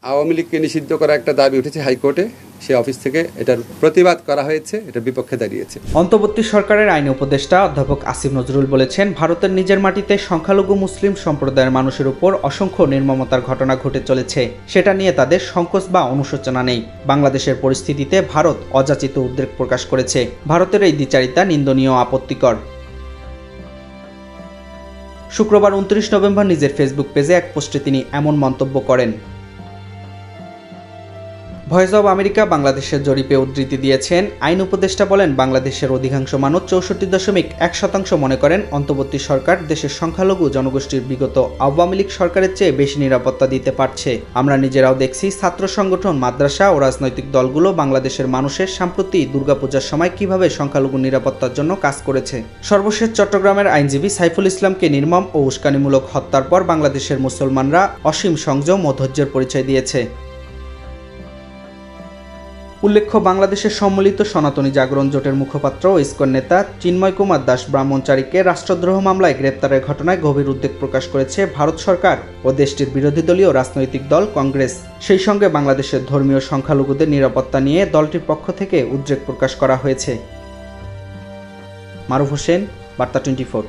আওয়ামী লীগকে নিষিদ্ধ করা একটা দাবি উঠেছে হাইকোর্টে, সে অফিস থেকে এটার প্রতিবাদ করা হয়েছে, এটার বিপক্ষে দাঁড়িয়েছে। অন্তর্বর্তী সরকারের আইন উপদেষ্টা অধ্যাপক আসিফ নজরুল বলেছেন, ভারতের নিজের মাটিতে সংখ্যালঘু মুসলিম সম্প্রদায়ের মানুষের উপর অসংখ্য নির্মমতার ঘটনা ঘটে চলেছে, সেটা নিয়ে তাদের সংকোচ বা অনুশোচনা নেই। বাংলাদেশের পরিস্থিতিতে ভারত অযাচিত উদ্বেগ প্রকাশ করেছে। ভারতের এই দ্বিচারিতা নিন্দনীয়, আপত্তিকর। শুক্রবার 29 নভেম্বর নিজের ফেসবুক পেজে এক পোস্টে তিনি এমন মন্তব্য করেন। ভয়েস অব আমেরিকা বাংলাদেশের জরিপে উদ্ধৃতি দিয়েছেন, আইন উপদেষ্টা বলেন, বাংলাদেশের অধিকাংশ মানুষ 64.1% মনে করেন অন্তর্বর্তী সরকার দেশের সংখ্যালঘু জনগোষ্ঠীর বিগত আওয়ামী লীগ সরকারের চেয়ে বেশি নিরাপত্তা দিতে পারছে। আমরা নিজেরাও দেখছি ছাত্র সংগঠন, মাদ্রাসা ও রাজনৈতিক দলগুলো বাংলাদেশের মানুষের সাম্প্রতি দুর্গাপূজার সময় কিভাবে সংখ্যালঘু নিরাপত্তার জন্য কাজ করেছে। সর্বশেষ চট্টগ্রামের আইনজীবী সাইফুল ইসলামকে নির্মম ও উস্কানিমূলক হত্যার পর বাংলাদেশের মুসলমানরা অসীম সংযম ও ধৈর্যের পরিচয় দিয়েছে। উল্লেখ্য, বাংলাদেশের সম্মিলিত সনাতনী জাগরণ জোটের মুখপাত্র ও ইসকন নেতা চিন্ময় কুমার দাস ব্রাহ্মণচারীকে রাষ্ট্রদ্রোহ মামলায় গ্রেপ্তারের ঘটনায় গভীর উদ্বেগ প্রকাশ করেছে ভারত সরকার ও দেশটির বিরোধী দলীয় রাজনৈতিক দল কংগ্রেস। সেই সঙ্গে বাংলাদেশের ধর্মীয় সংখ্যালঘুদের নিরাপত্তা নিয়ে দলটির পক্ষ থেকে উদ্বেগ প্রকাশ করা হয়েছে। মারুফ হোসেন, বার্তা 24।